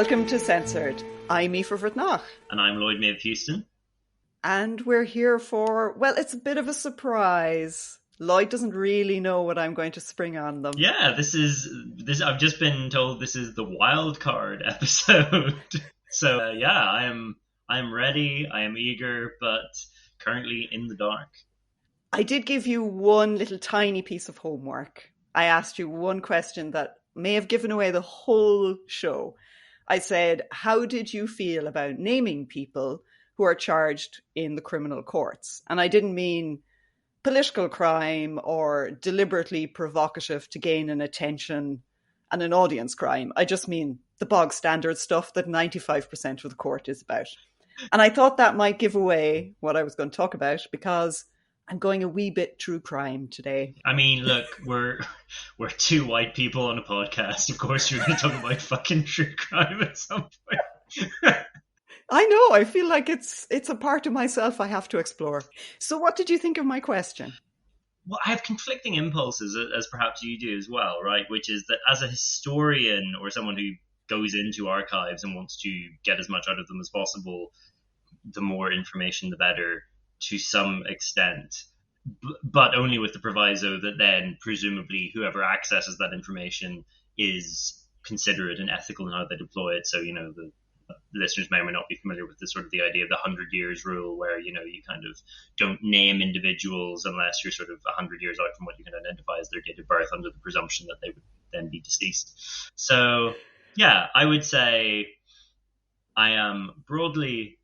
Welcome to Censored. I'm Aoife Vertnach. And I'm Lloyd Maeve Houston. And we're here for, well, it's a bit of a surprise. Lloyd doesn't really know what I'm going to spring on them. Yeah, this. I've just been told this is the Wildcard episode. So I am ready. I am eager, but currently in the dark. I did give you one little tiny piece of homework. I asked you one question that may have given away the whole show. I said, how did you feel about naming people who are charged in the criminal courts? And I didn't mean political crime or deliberately provocative to gain an attention and an audience crime. I just mean the bog standard stuff that 95% of the court is about. And I thought that might give away what I was going to talk about because I'm going a wee bit true crime today. I mean, look, we're two white people on a podcast. Of course, you're going to talk about fucking true crime at some point. I know. I feel like it's a part of myself I have to explore. So what did you think of my question? Well, I have conflicting impulses, as perhaps you do as well, right? Which is that as a historian or someone who goes into archives and wants to get as much out of them as possible, the more information, the better, to some extent. But only with the proviso that then presumably whoever accesses that information is considerate and ethical in how they deploy it. So, the listeners may or may not be familiar with this sort of the idea of the 100 years rule, where, you kind of don't name individuals unless you're sort of 100 years out from what you can identify as their date of birth under the presumption that they would then be deceased. So, yeah, I would say I am broadly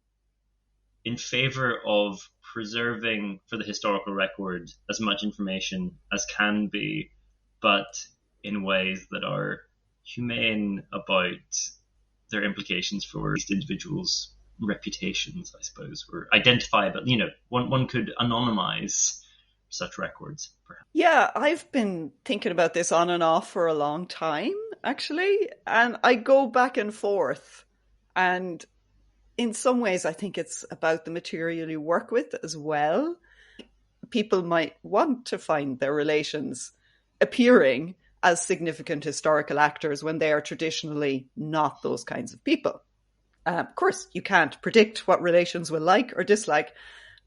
in favor of preserving for the historical record as much information as can be, but in ways that are humane about their implications for individuals' reputations, I suppose, or identifiable. One could anonymize such records, perhaps. Yeah, I've been thinking about this on and off for a long time, actually, and I go back and forth. And in some ways, I think it's about the material you work with as well. People might want to find their relations appearing as significant historical actors when they are traditionally not those kinds of people. Of course, you can't predict what relations will like or dislike,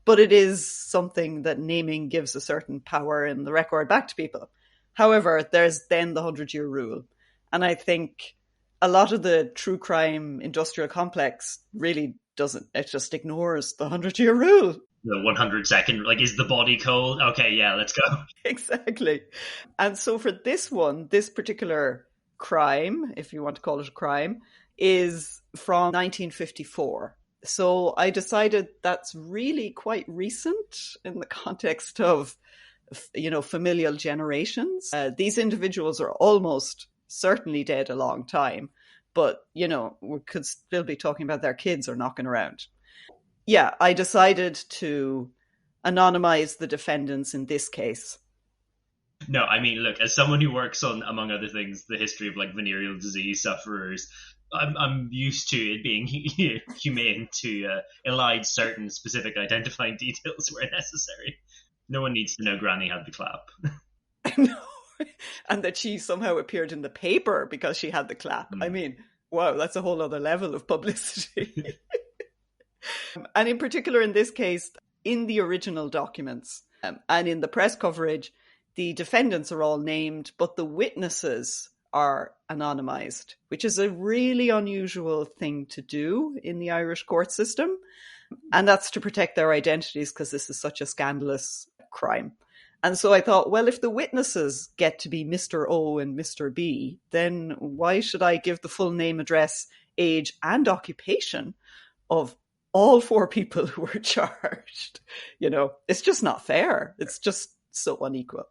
but it is something that naming gives a certain power in the record back to people. However, there's then the 100-year rule. And I think a lot of the true crime industrial complex really doesn't. It just ignores the 100-year rule. The 100-second, is the body cold? Okay, yeah, let's go. Exactly. And so for this one, this particular crime, if you want to call it a crime, is from 1954. So I decided that's really quite recent in the context of, familial generations. These individuals are almost certainly dead a long time, but, we could still be talking about their kids are knocking around. Yeah, I decided to anonymize the defendants in this case. No, I mean, look, as someone who works on, among other things, the history of venereal disease sufferers, I'm used to it being humane to elide certain specific identifying details where necessary. No one needs to know Granny had the clap. No. And that she somehow appeared in the paper because she had the clap. I mean, wow, that's a whole other level of publicity. And in particular, in this case, in the original documents and in the press coverage, the defendants are all named, but the witnesses are anonymized, which is a really unusual thing to do in the Irish court system. And that's to protect their identities because this is such a scandalous crime. And so I thought, well, if the witnesses get to be Mr. O and Mr. B, then why should I give the full name, address, age, and occupation of all four people who were charged? It's just not fair. It's just so unequal.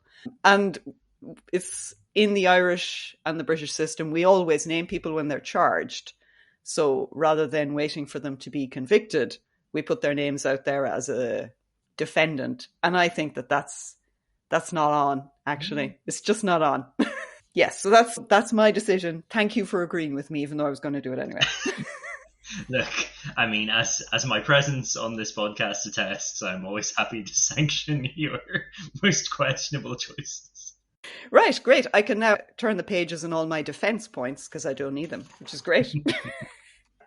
And it's in the Irish and the British system, we always name people when they're charged. So rather than waiting for them to be convicted, we put their names out there as a defendant. And I think that's not on, actually. It's just not on. Yes, so that's my decision. Thank you for agreeing with me, even though I was going to do it anyway. Look, I mean, as my presence on this podcast attests, I'm always happy to sanction your most questionable choices. Right, great. I can now turn the pages in all my defense points because I don't need them, which is great.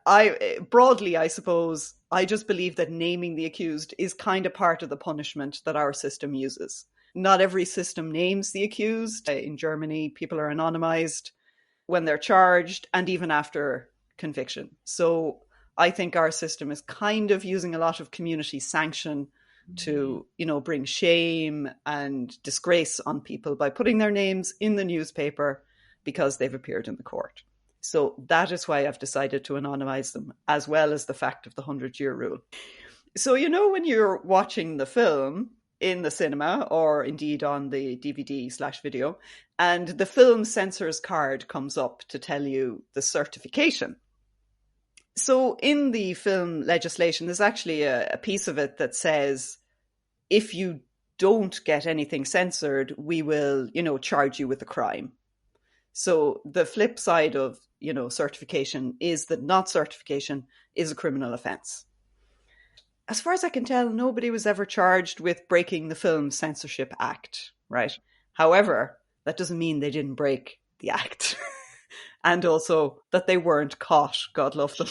I suppose, I just believe that naming the accused is kind of part of the punishment that our system uses. Not every system names the accused. In Germany, people are anonymized when they're charged and even after conviction. So I think our system is kind of using a lot of community sanction to, bring shame and disgrace on people by putting their names in the newspaper because they've appeared in the court. So that is why I've decided to anonymize them, as well as the fact of the 100-year rule. So, when you're watching the film in the cinema or indeed on the DVD/video, and the film censor's card comes up to tell you the certification. So in the film legislation, there's actually a piece of it that says, if you don't get anything censored, we will, charge you with a crime. So the flip side of, certification is that not certification is a criminal offence. As far as I can tell, nobody was ever charged with breaking the Film Censorship Act, right? However, that doesn't mean they didn't break the act. And also that they weren't caught. God love them.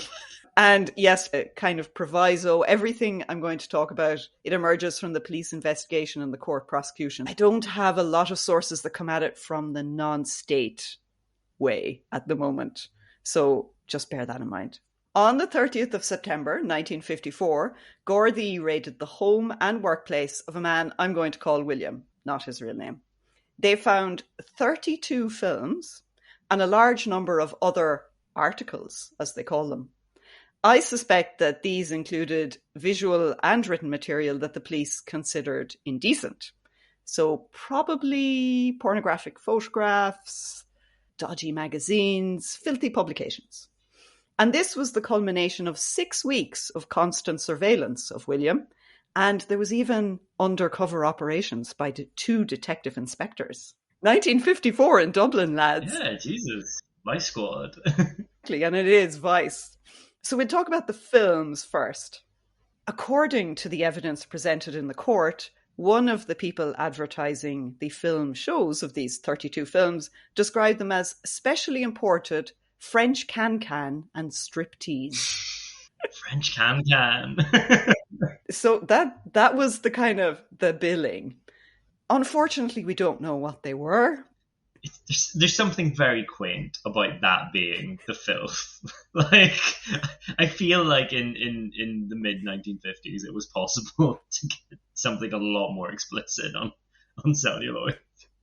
And yes, a kind of proviso, everything I'm going to talk about, it emerges from the police investigation and the court prosecution. I don't have a lot of sources that come at it from the non-state way at the moment. So just bear that in mind. On the 30th of September, 1954, Gardaí raided the home and workplace of a man I'm going to call William, not his real name. They found 32 films and a large number of other articles, as they call them. I suspect that these included visual and written material that the police considered indecent. So probably pornographic photographs, dodgy magazines, filthy publications. And this was the culmination of 6 weeks of constant surveillance of William. And there was even undercover operations by 2 detective inspectors. 1954 in Dublin, lads. Yeah, Jesus. Vice Squad. And it is Vice. So we'll talk about the films first. According to the evidence presented in the court, one of the people advertising the film shows of these 32 films described them as specially imported French can-can and striptease. French can-can. So that was the kind of the billing. Unfortunately, we don't know what they were. There's something very quaint about that being the filth. Like, I feel like in the mid-1950s, it was possible to get something a lot more explicit on celluloid.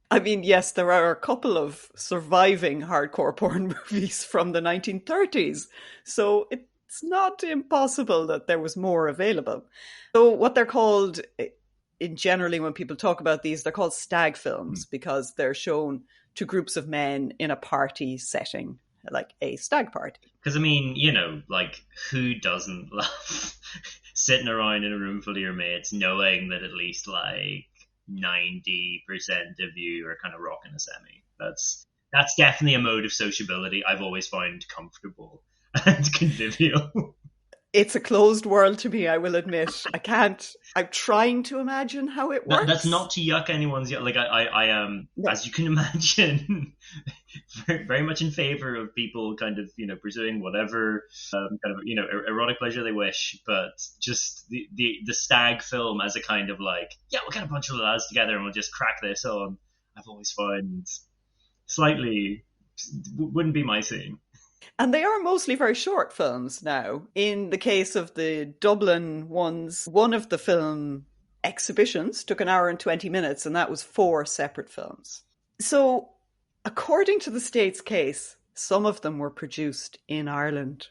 I mean, yes, there are a couple of surviving hardcore porn movies from the 1930s. So it's not impossible that there was more available. So what they're called, generally when people talk about these, they're called stag films because they're shown to groups of men in a party setting, like a stag party. Because, I mean, like, who doesn't love sitting around in a room full of your mates knowing that at least, like, 90% of you are kind of rocking a semi? That's definitely a mode of sociability I've always found comfortable and convivial. It's a closed world to me, I will admit. I'm trying to imagine how it works. That's not to yuck anyone's, like, I am, as you can imagine, very much in favor of people kind of, pursuing whatever kind of, erotic pleasure they wish, but just the stag film as a kind of like, yeah, we'll get a bunch of lads together and we'll just crack this on, I've always found slightly, wouldn't be my scene. And they are mostly very short films now. In the case of the Dublin ones, one of the film exhibitions took 1 hour and 20 minutes, and that was 4 separate films. So, according to the state's case, some of them were produced in Ireland.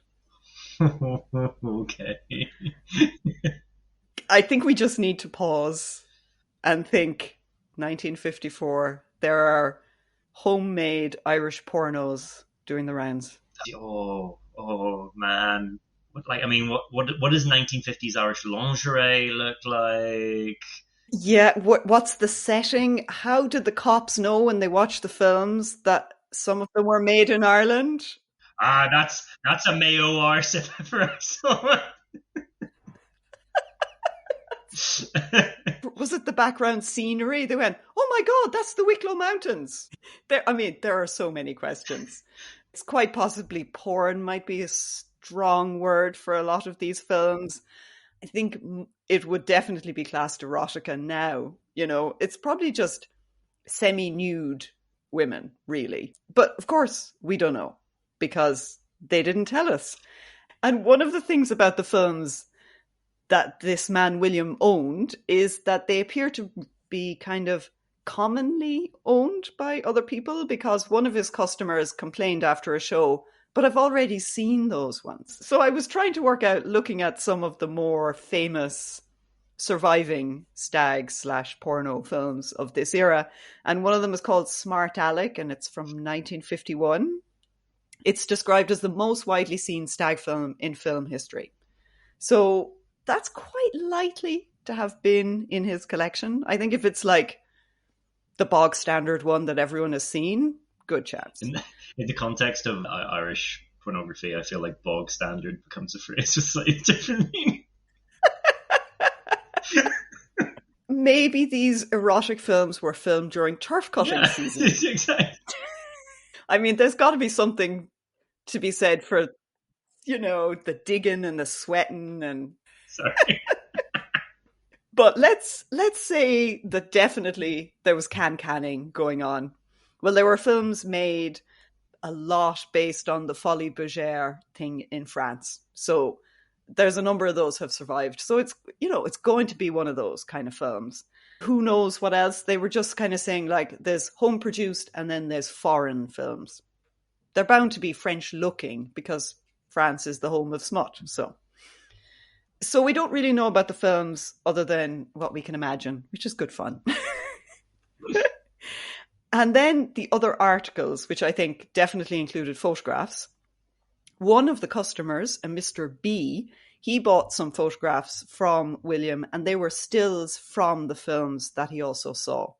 Okay. I think we just need to pause and think, 1954, there are homemade Irish pornos doing the rounds. Oh man! What does 1950s Irish lingerie look like? Yeah, what's the setting? How did the cops know when they watched the films that some of them were made in Ireland? That's a Mayo arse if ever I saw it. Was it the background scenery? They went, oh my God, that's the Wicklow Mountains. There are so many questions. It's quite possibly porn might be a strong word for a lot of these films. I think it would definitely be classed erotica now. It's probably just semi-nude women, really. But of course, we don't know because they didn't tell us. And one of the things about the films that this man William owned is that they appear to be kind of commonly owned by other people, because one of his customers complained after a show, but I've already seen those ones. So I was trying to work out, looking at some of the more famous surviving stag/porno films of this era, and one of them is called Smart Alec, and it's from 1951. It's described as the most widely seen stag film in film history. So that's quite likely to have been in his collection. I think if it's like the bog standard one that everyone has seen, good chance. In the context of Irish pornography, I feel like bog standard becomes a phrase with slightly different meaning. Maybe these erotic films were filmed during turf cutting season. Exactly. I mean, there's got to be something to be said for, the digging and the sweating and... Sorry. But let's say that definitely there was canning going on. Well, there were films made a lot based on the Folie Bergère thing in France. So there's a number of those have survived. So it's going to be one of those kind of films. Who knows what else? They were just kind of saying, like, there's home produced and then there's foreign films. They're bound to be French looking because France is the home of smut. So we don't really know about the films other than what we can imagine, which is good fun. And then the other articles, which I think definitely included photographs. One of the customers, a Mr. B, he bought some photographs from William, and they were stills from the films that he also saw.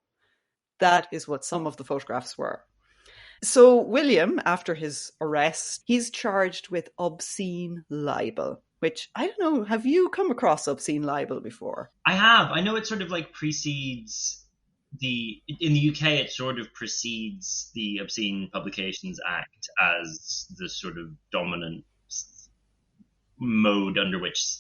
That is what some of the photographs were. So William, after his arrest, he's charged with obscene libel, which, I don't know, have you come across obscene libel before? I have. I know it sort of like precedes in the UK, it sort of precedes the Obscene Publications Act as the sort of dominant mode under which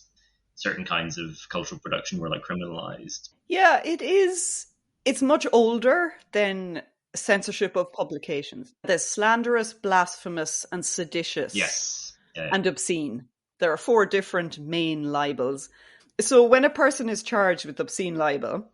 certain kinds of cultural production were like criminalized. Yeah, it is. It's much older than censorship of publications. There's slanderous, blasphemous, and seditious. Yes. Yeah. And obscene. There are 4 different main libels. So when a person is charged with obscene libel,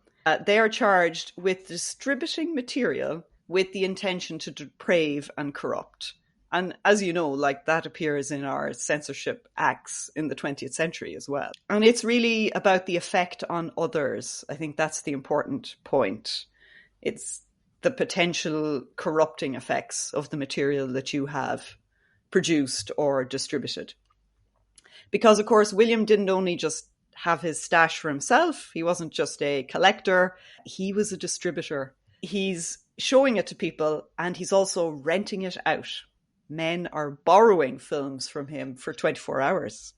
they are charged with distributing material with the intention to deprave and corrupt. And as you know, like, that appears in our censorship acts in the 20th century as well. And it's really about the effect on others. I think that's the important point. It's the potential corrupting effects of the material that you have produced or distributed. Because, of course, William didn't only just have his stash for himself. He wasn't just a collector. He was a distributor. He's showing it to people, and he's also renting it out. Men are borrowing films from him for 24 hours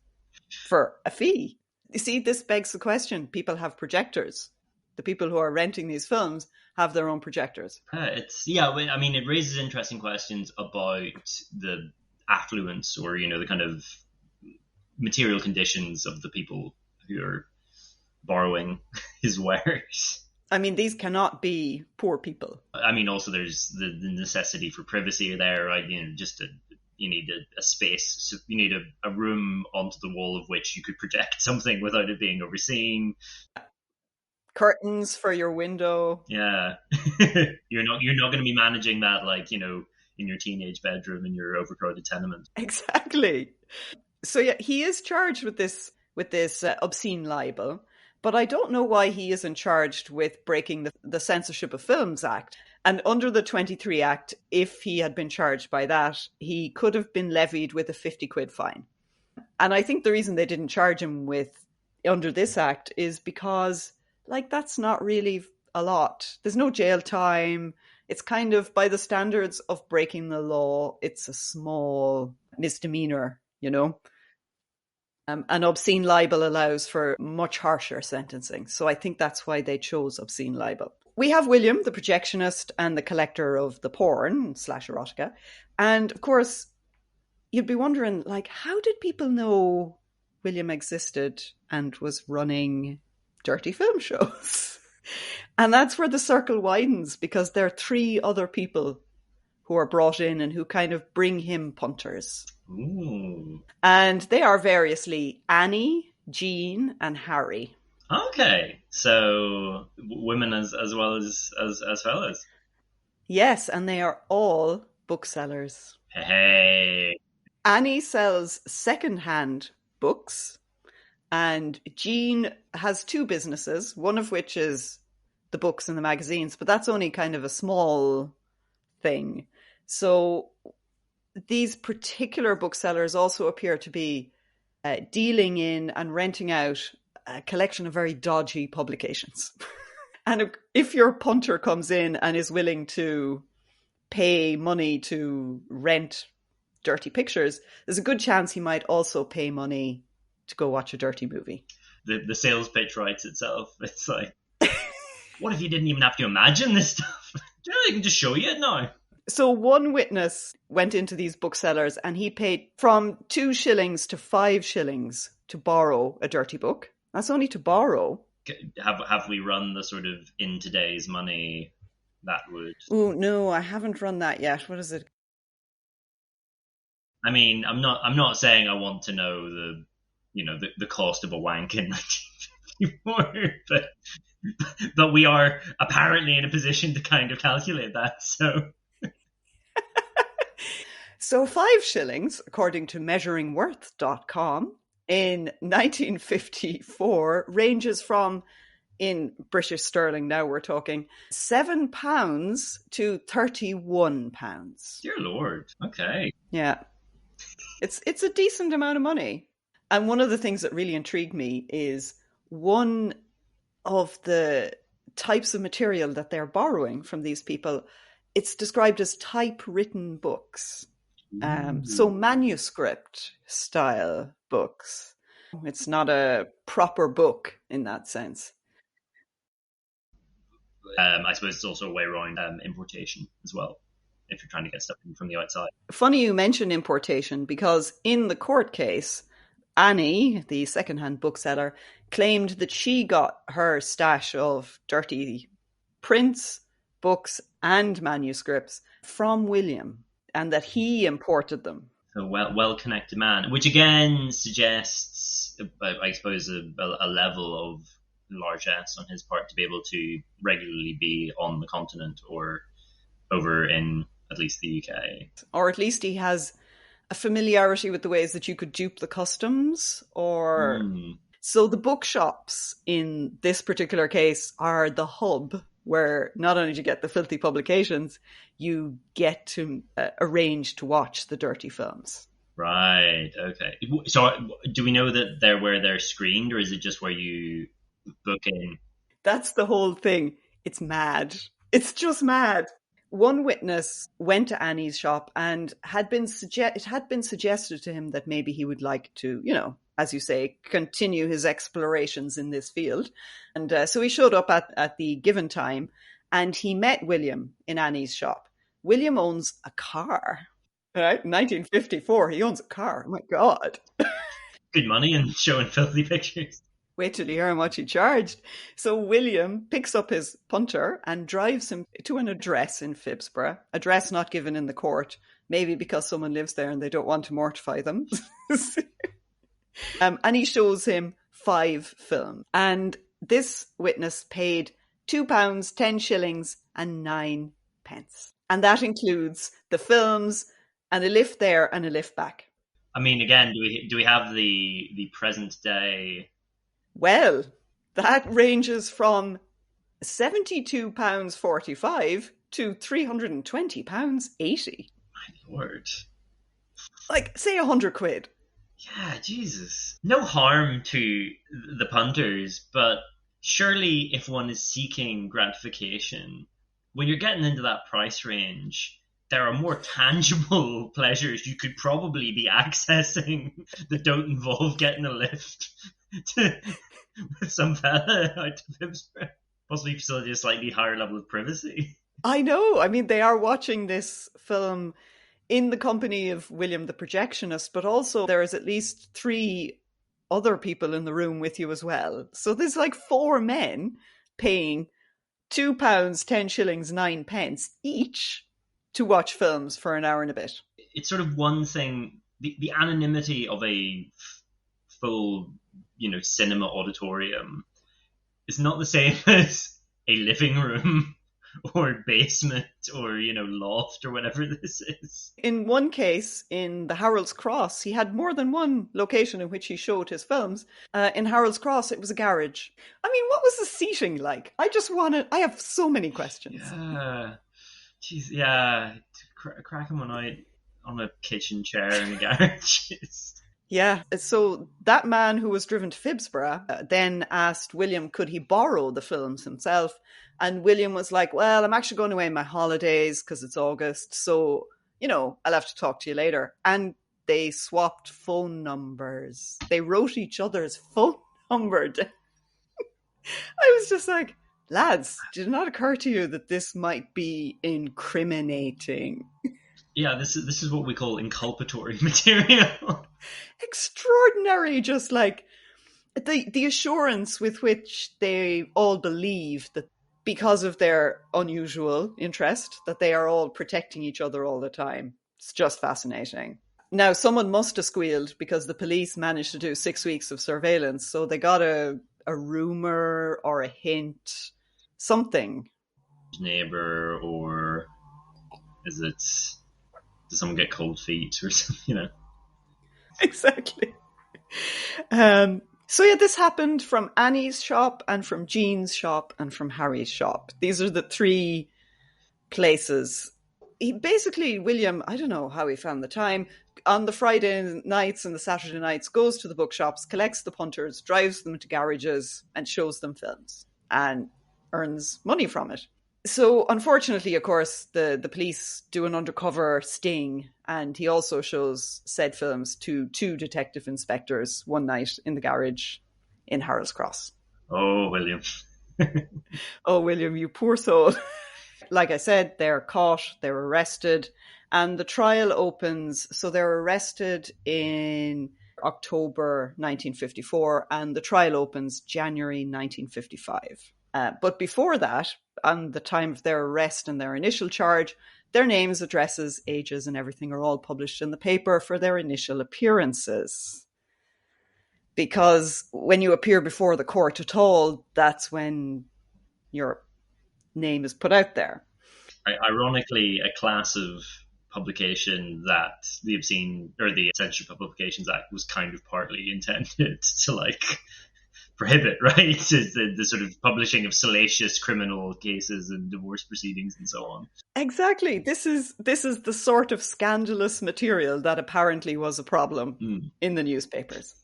for a fee. You see, this begs the question. People have projectors. The people who are renting these films have their own projectors. It raises interesting questions about the affluence or, the kind of material conditions of the people who are borrowing his wares. I mean, these cannot be poor people. I mean, also there's the necessity for privacy there, right? You need a space. So you need a room onto the wall of which you could project something without it being overseen. Curtains for your window. Yeah. You're not going to be managing that in your teenage bedroom in your overcrowded tenement. Exactly. So yeah, he is charged with this obscene libel, but I don't know why he isn't charged with breaking the Censorship of Films Act. And under the 23 Act, if he had been charged by that, he could have been levied with a 50 quid fine. And I think the reason they didn't charge him under this act is because, that's not really a lot. There's no jail time. It's kind of, by the standards of breaking the law, it's a small misdemeanor, And obscene libel allows for much harsher sentencing. So I think that's why they chose obscene libel. we have William, the projectionist and the collector of the porn / erotica. And of course, you'd be wondering, like, how did people know William existed and was running dirty film shows? And that's where the circle widens, because there are 3 other people who are brought in and who kind of bring him punters. Ooh. And they are variously Annie, Jean, and Harry. Okay, so women as well as fellas. Yes, and they are all booksellers. Hey. Annie sells second-hand books, and Jean has 2 businesses, one of which is the books and the magazines, but that's only kind of a small thing. So these particular booksellers also appear to be dealing in and renting out a collection of very dodgy publications. And if your punter comes in and is willing to pay money to rent dirty pictures, there's a good chance he might also pay money to go watch a dirty movie. The sales pitch writes itself. It's like, what if you didn't even have to imagine this stuff? You know, they can just show you it now. So one witness went into these booksellers and he paid from 2 shillings to 5 shillings to borrow a dirty book. That's only to borrow. Have we run the sort of in today's money that would? Oh no, I haven't run that yet. What is it? I mean, I'm not saying I want to know the cost of a wank in 1954, but we are apparently in a position to kind of calculate that. So 5 shillings, according to measuringworth.com, in 1954 ranges from, in British sterling now we're talking, £7 to £31. Dear Lord. Okay. Yeah. It's a decent amount of money. And one of the things that really intrigued me is one of the types of material that they're borrowing from these people. It's described as typewritten books. So manuscript style books. It's not a proper book in that sense. I suppose it's also a way around importation as well, if you're trying to get stuff in from the outside. Funny you mention importation, because in the court case, Annie, the secondhand bookseller, claimed that she got her stash of dirty prints, books, and manuscripts from William, and that he imported them. So well-connected man, which again suggests, I suppose, a level of largesse on his part to be able to regularly be on the continent or over in at least the UK. Or at least he has a familiarity with the ways that you could dupe the customs, or... So the bookshops in this particular case are the hub where not only do you get the filthy publications, you get to arrange to watch the dirty films. Right, okay. So do we know that they're where they're screened, or is it just where you book in? That's the whole thing. It's mad. It's just mad. One witness went to Annie's shop and it had been suggested to him that maybe he would like to, as you say, continue his explorations in this field. And so he showed up at the given time and he met William in Annie's shop. William owns a car, right? 1954, he owns a car. Oh my God. Good money in showing filthy pictures. Wait till you hear how much he charged. So William picks up his punter and drives him to an address in Phibsborough, address not given in the court, maybe because someone lives there and they don't want to mortify them. And he shows him 5 films. And this witness paid £2, 10 shillings and 9 pence. And that includes the films and a lift there and a lift back. I mean, again, do we have the present day? Well, that ranges from £72.45 to £320.80. My Lord. Like, say £100. Yeah, Jesus. No harm to the punters, but surely if one is seeking gratification, when you're getting into that price range, there are more tangible pleasures you could probably be accessing that don't involve getting a lift with some fella out to Phibsborough. possibly facilitate a slightly higher level of privacy. I know. I mean, they are watching this film in the company of William the Projectionist, but also there is at least 3 other people in the room with you as well. So there's like 4 men paying £2, 10 shillings, 9 pence each to watch films for an hour and a bit. It's sort of one thing, the anonymity of a full, cinema auditorium is not the same as a living room or basement or, loft or whatever this is. In one case, in the Harold's Cross, he had more than one location in which he showed his films. In Harold's Cross, it was a garage. I mean, what was the seating like? I have so many questions. Yeah. Jeez, yeah. Cracking one out on a kitchen chair in a garage. Yeah, so that man who was driven to Phibsborough then asked William could he borrow the films himself, and William was like, well, I'm actually going away on my holidays because it's August, so, I'll have to talk to you later. And they swapped phone numbers. They wrote each other's phone number down. I was just like, lads, did it not occur to you that this might be incriminating? Yeah, this is what we call inculpatory material. Extraordinary, just like the assurance with which they all believe that because of their unusual interest, that they are all protecting each other all the time. It's just fascinating. Now, someone must have squealed because the police managed to do 6 weeks of surveillance, so they got a rumor or a hint, something. Neighbor, or does someone get cold feet or something, Exactly. So yeah, this happened from Annie's shop and from Jean's shop and from Harry's shop. These are the 3 places. William, I don't know how he found the time, on the Friday nights and the Saturday nights, goes to the bookshops, collects the punters, drives them to garages and shows them films and earns money from it. So unfortunately, of course, the police do an undercover sting, and he also shows said films to 2 detective inspectors one night in the garage in Harold's Cross. Oh, William. Oh, William, you poor soul. Like I said, they're caught, they're arrested, and the trial opens. So they're arrested in October 1954, and the trial opens January 1955. But before that, on the time of their arrest and their initial charge, their names, addresses, ages, and everything are all published in the paper for their initial appearances. Because when you appear before the court at all, that's when your name is put out there. Ironically, a class of publication that the Censorship of Publications Act was kind of partly intended to prohibit, right? The sort of publishing of salacious criminal cases and divorce proceedings and so on. Exactly. This is the sort of scandalous material that apparently was a problem in the newspapers.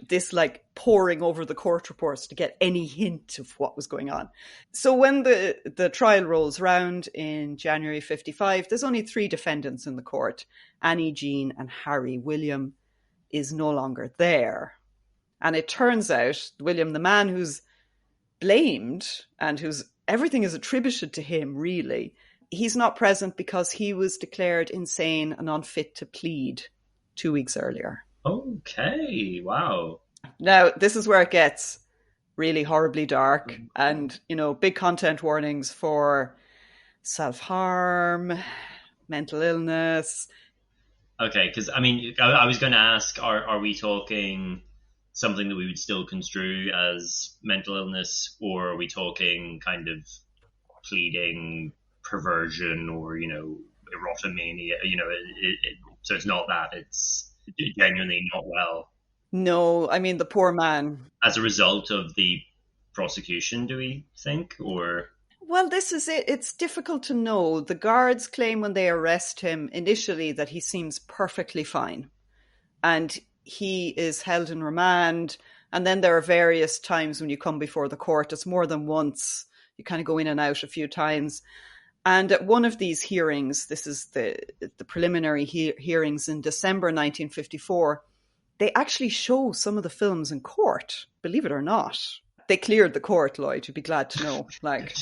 This poring over the court reports to get any hint of what was going on. So when the trial rolls round in January 55, there's only 3 defendants in the court, Annie, Jean and Harry. William is no longer there. And it turns out William, the man who's blamed and whose everything is attributed to him, really, he's not present because he was declared insane and unfit to plead 2 weeks earlier. Okay, wow. Now, this is where it gets really horribly dark and, big content warnings for self-harm, mental illness. Okay, because, I was going to ask, are we talking something that we would still construe as mental illness, or are we talking kind of pleading perversion or, erotomania? So it's not that, it's genuinely not well. No, the poor man. As a result of the prosecution, do we think, or? Well, this is it. It's difficult to know. The guards claim when they arrest him initially that he seems perfectly fine. And he is held in remand. And then there are various times when you come before the court. It's more than once. You kind of go in and out a few times. And at one of these hearings, this is the preliminary hearings in December 1954, they actually show some of the films in court, believe it or not. They cleared the court, Lloyd, you'd be glad to know. Like,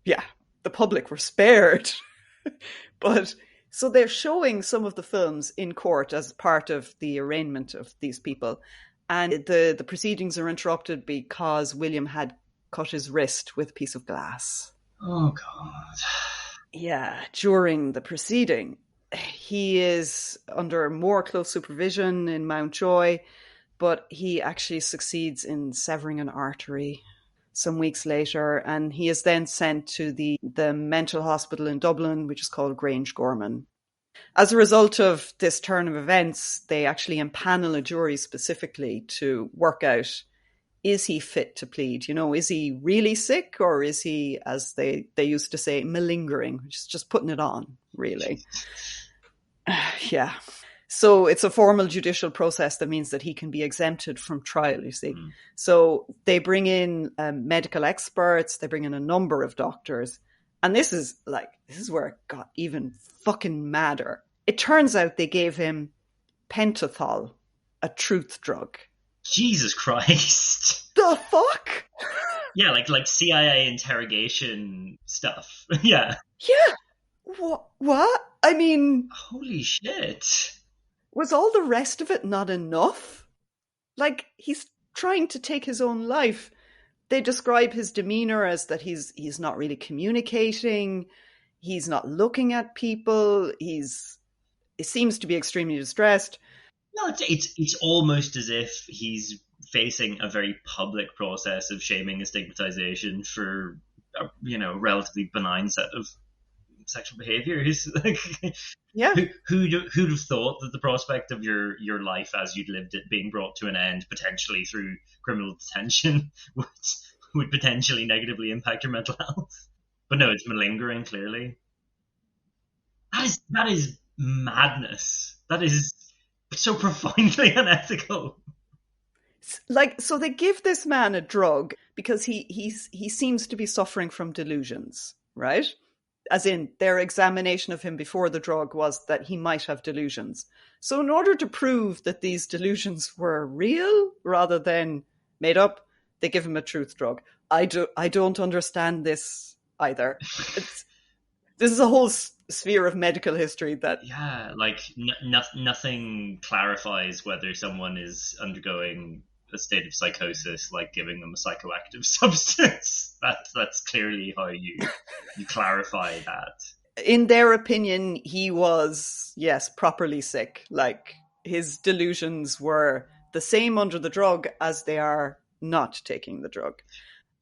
yeah, the public were spared. But so they're showing some of the films in court as part of the arraignment of these people. And the proceedings are interrupted because William had cut his wrist with a piece of glass. Oh, God. Yeah, during the proceeding. He is under more close supervision in Mountjoy, but he actually succeeds in severing an artery some weeks later, and he is then sent to the mental hospital in Dublin, which is called Grange Gorman. As a result of this turn of events, they actually empanel a jury specifically to work out, is he fit to plead? You know, is he really sick, or is he, as they used to say, malingering, which is just putting it on, really? Yeah. So it's a formal judicial process that means that he can be exempted from trial, you see. Mm. So they bring in medical experts, they bring in a number of doctors. And this is where it got even fucking madder. It turns out they gave him pentothal, a truth drug. Jesus Christ. The fuck? Yeah, like CIA interrogation stuff. Yeah. Yeah. What? I mean... Holy shit. Was all the rest of it not enough? Like, he's trying to take his own life. They describe his demeanor as that he's not really communicating. He's not looking at people. He seems to be extremely distressed. No, it's almost as if he's facing a very public process of shaming and stigmatization for a relatively benign set of sexual behaviors. Yeah. Who'd have thought that the prospect of your life as you'd lived it being brought to an end, potentially through criminal detention, would potentially negatively impact your mental health? But no, it's malingering, clearly. That is madness. That is so profoundly unethical. Like, so they give this man a drug because he seems to be suffering from delusions, right? As in, their examination of him before the drug was that he might have delusions. So in order to prove that these delusions were real rather than made up, they give him a truth drug. I don't understand this either. This is a whole sphere of medical history that... Yeah, like nothing clarifies whether someone is undergoing a state of psychosis, like giving them a psychoactive substance. That's clearly how you clarify that. In their opinion, he was, yes, properly sick. Like, his delusions were the same under the drug as they are not taking the drug.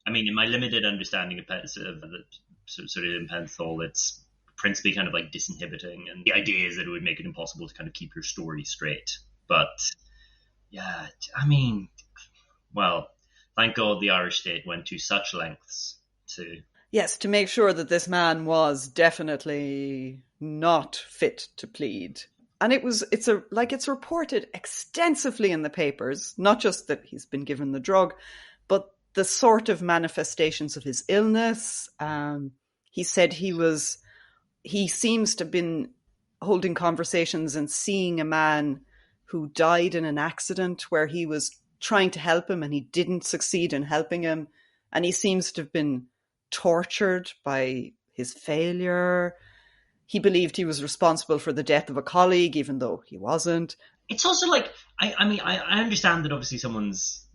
I mean, in my limited understanding of sort of in pentothal, it's principally kind of like disinhibiting, and the idea is that it would make it impossible to kind of keep your story straight. But yeah, I mean, well, thank God the Irish state went to such lengths to... Yes, to make sure that this man was definitely not fit to plead. And it's reported extensively in the papers, not just that he's been given the drug, but the sort of manifestations of his illness. He said he seems to have been holding conversations and seeing a man who died in an accident where he was trying to help him and he didn't succeed in helping him. And he seems to have been tortured by his failure. He believed he was responsible for the death of a colleague, even though he wasn't. It's also like, I mean, I understand that obviously someone's,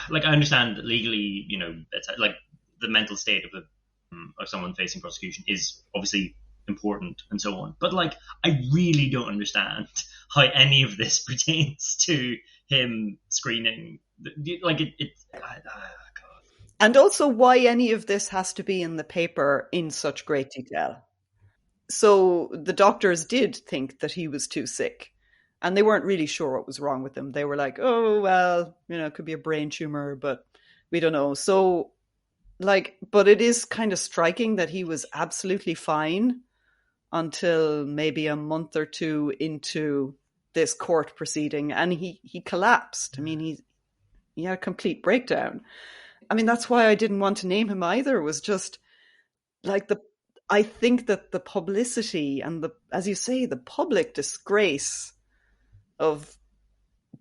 like, I understand that legally, it's like the mental state of someone facing prosecution is obviously important and so on. But like, I really don't understand how any of this pertains to him screening. Like God. And also why any of this has to be in the paper in such great detail. So the doctors did think that he was too sick, and they weren't really sure what was wrong with him. They were like, oh, well, it could be a brain tumor, but we don't know. So but it is kind of striking that he was absolutely fine until maybe a month or two into this court proceeding, and he collapsed. I mean, he had a complete breakdown. I mean, that's why I didn't want to name him either. It was just like I think that the publicity and as you say, the public disgrace of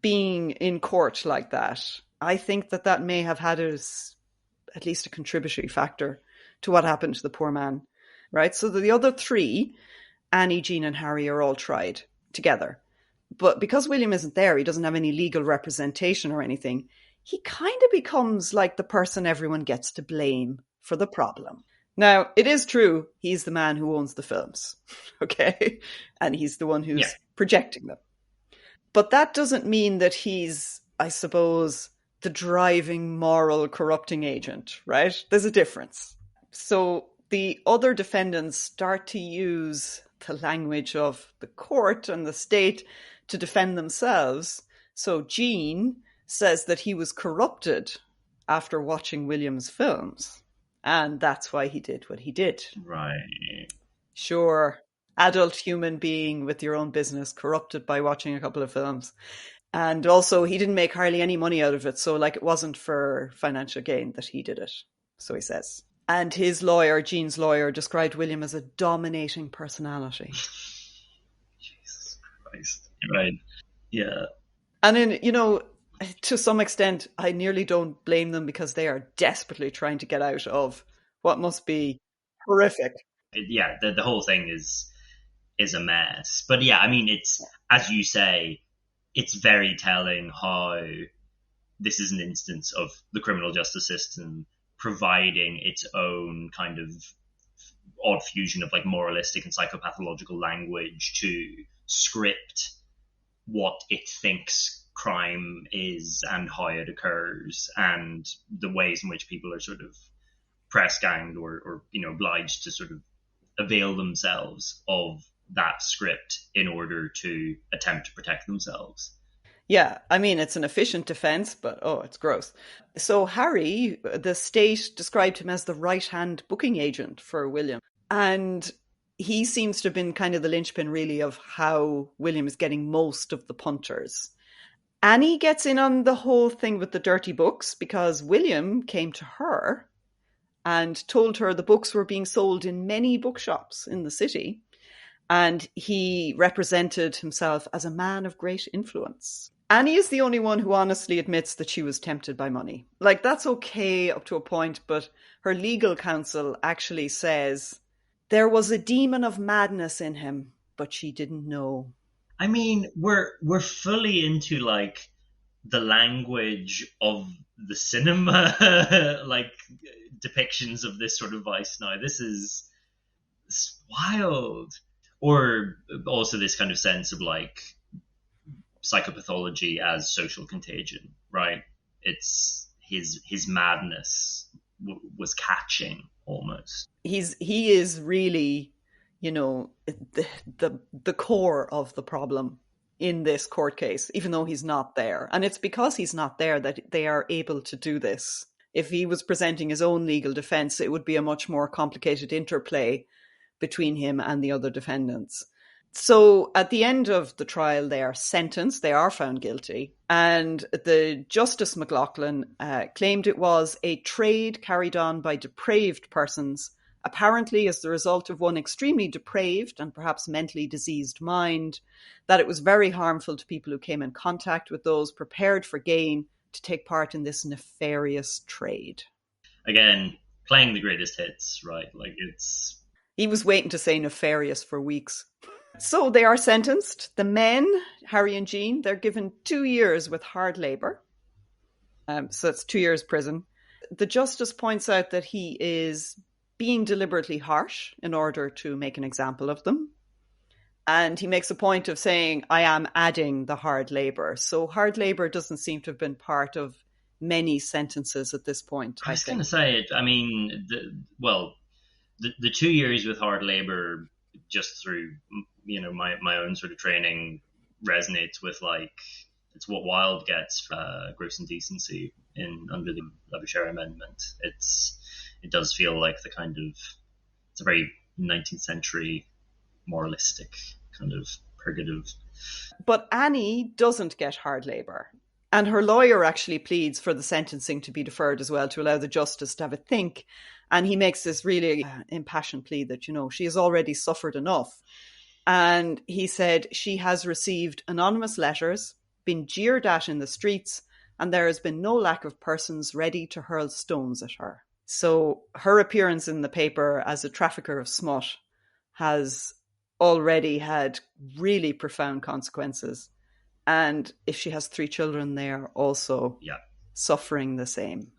being in court like that I think that may have had as at least a contributory factor to what happened to the poor man, right? So the other three, Annie, Jean, and Harry, are all tried together. But because William isn't there, he doesn't have any legal representation or anything. He kind of becomes like the person everyone gets to blame for the problem. Now, it is true, he's the man who owns the films, okay? And he's the one who's projecting them. But that doesn't mean that he's, I suppose, the driving moral corrupting agent, right? There's a difference. So the other defendants start to use the language of the court and the state to defend themselves. So Jean says that he was corrupted after watching William's films, and that's why he did what he did. Right. Sure. Adult human being with your own business, corrupted by watching a couple of films. And also, he didn't make hardly any money out of it. So, like, it wasn't for financial gain that he did it. So he says. And his lawyer, Jean's lawyer, described William as a dominating personality. Jesus Christ. Right. Yeah. And then, you know, to some extent, I nearly don't blame them because they are desperately trying to get out of what must be horrific. Yeah, the whole thing is a mess. But yeah, I mean, it's, as you say, it's very telling how this is an instance of the criminal justice system providing its own kind of odd fusion of like moralistic and psychopathological language to script what it thinks crime is and how it occurs and the ways in which people are sort of press ganged or you know, obliged to sort of avail themselves of that script in order to attempt to protect themselves. Yeah, I mean, it's an efficient defense, but it's gross. So Harry, the state described him as the right-hand booking agent for William. And he seems to have been kind of the linchpin, really, of how William is getting most of the punters. Annie gets in on the whole thing with the dirty books because William came to her and told her the books were being sold in many bookshops in the city. And he represented himself as a man of great influence. Annie is the only one who honestly admits that she was tempted by money. Like, that's okay up to a point, but her legal counsel actually says there was a demon of madness in him, but she didn't know. I mean, we're fully into like the language of the cinema, like depictions of this sort of vice now. This is wild. Or also this kind of sense of like psychopathology as social contagion, right? It's his madness was catching almost. He is really, you know, the core of the problem in this court case, even though he's not there. And it's because he's not there that they are able to do this. If he was presenting his own legal defense, it would be a much more complicated interplay between him and the other defendants. So at the end of the trial, they are sentenced, they are found guilty, and the Justice McLaughlin claimed it was a trade carried on by depraved persons, apparently as the result of one extremely depraved and perhaps mentally diseased mind, that it was very harmful to people who came in contact with those prepared for gain to take part in this nefarious trade. Again, playing the greatest hits, right? Like it's... He was waiting to say nefarious for weeks. So they are sentenced. The men, Harry and Jean, they're given 2 years with hard labour. So it's 2 years prison. The justice points out that he is being deliberately harsh in order to make an example of them. And he makes a point of saying, I am adding the hard labour. So hard labour doesn't seem to have been part of many sentences at this point. I was going to say it. I mean, the 2 years with hard labour, just through, you know, my own sort of training, resonates with like it's what Wilde gets for gross indecency under the Labouchere Amendment. It does feel like the kind of, it's a very 19th century moralistic kind of purgative. But Annie doesn't get hard labour. And her lawyer actually pleads for the sentencing to be deferred as well, to allow the justice to have a think. And he makes this really impassioned plea that, you know, she has already suffered enough. And he said she has received anonymous letters, been jeered at in the streets, and there has been no lack of persons ready to hurl stones at her. So her appearance in the paper as a trafficker of smut has already had really profound consequences. And if she has 3 children, they are also suffering the same.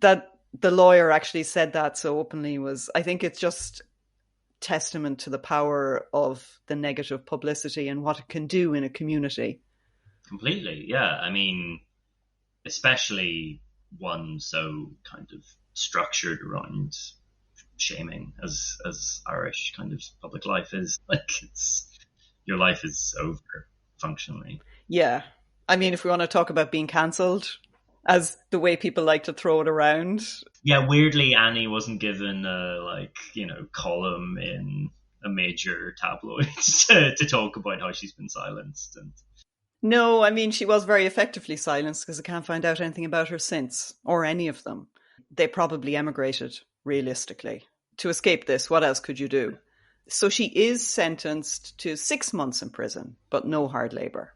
That the lawyer actually said that so openly was, I think it's just testament to the power of the negative publicity and what it can do in a community. Completely, yeah. I mean, especially one so kind of structured around shaming as Irish kind of public life is. Like, it's, your life is over functionally. Yeah. I mean, if we want to talk about being cancelled, as the way people like to throw it around. Yeah, weirdly, Annie wasn't given a, column in a major tabloid to talk about how she's been silenced. And no, I mean, she was very effectively silenced because I can't find out anything about her since, or any of them. They probably emigrated, realistically. To escape this, what else could you do? So she is sentenced to 6 months in prison, but no hard labour.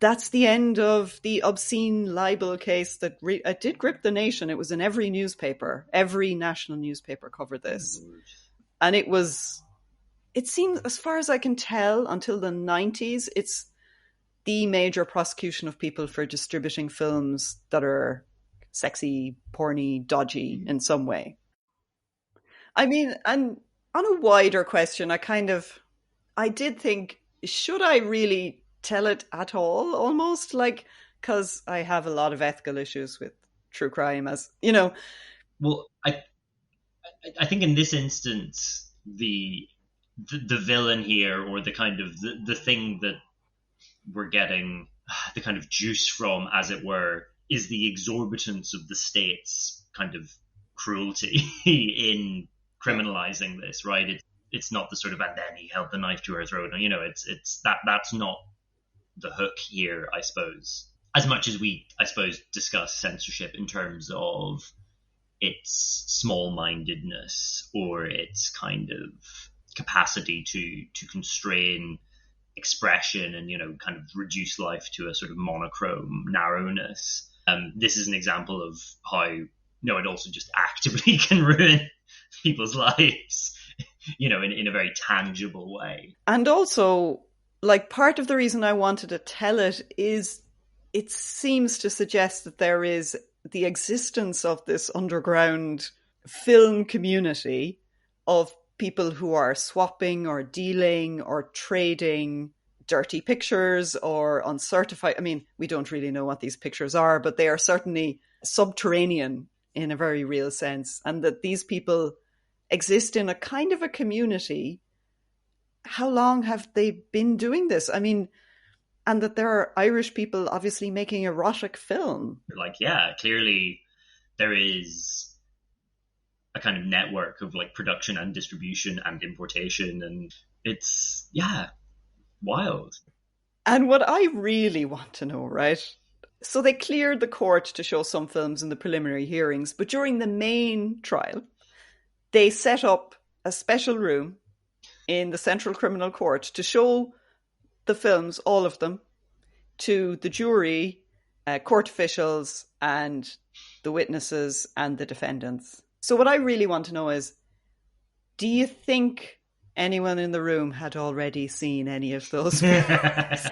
That's the end of the obscene libel case that it did grip the nation. It was in every newspaper. Every national newspaper covered this. And it seems, as far as I can tell, until the 90s, it's the major prosecution of people for distributing films that are sexy, porny, dodgy in some way. I mean, and on a wider question, I did think, should I really tell it at all, almost? Like, because I have a lot of ethical issues with true crime, as you know. Well, I think in this instance, the villain here, or the kind of the thing that we're getting the kind of juice from, as it were, is the exorbitance of the state's kind of cruelty in criminalizing this, right? It's not the sort of, and then he held the knife to her throat. You know, it's that's not the hook here, I suppose. As much as we, I suppose, discuss censorship in terms of its small-mindedness or its kind of capacity to constrain expression and, kind of reduce life to a sort of monochrome narrowness. This is an example of how, it also just actively can ruin people's lives, in a very tangible way. And also, like, part of the reason I wanted to tell it is it seems to suggest that there is the existence of this underground film community of people who are swapping or dealing or trading dirty pictures or uncertified. I mean, we don't really know what these pictures are, but they are certainly subterranean in a very real sense. And that these people exist in a kind of a community. How long have they been doing this? I mean, and that there are Irish people obviously making erotic film. Like, yeah, clearly there is a kind of network of like production and distribution and importation, and it's, wild. And what I really want to know, right? So they cleared the court to show some films in the preliminary hearings, but during the main trial, they set up a special room in the Central Criminal Court to show the films, all of them, to the jury, court officials, and the witnesses and the defendants. So what I really want to know is, do you think anyone in the room had already seen any of those films?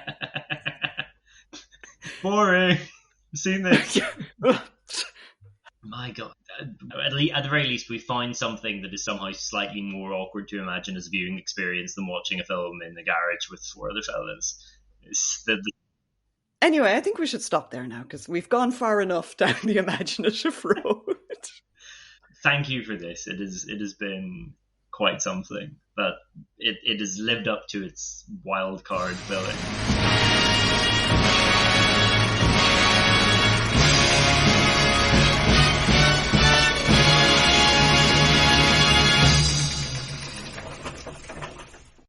Boring. I've seen this. My God. At the very least, we find something that is somehow slightly more awkward to imagine as a viewing experience than watching a film in the garage with 4 other fellas. Anyway, I think we should stop there now, because we've gone far enough down the imaginative road. Thank you for this. It has been quite something. But it has lived up to its Wildcard billing.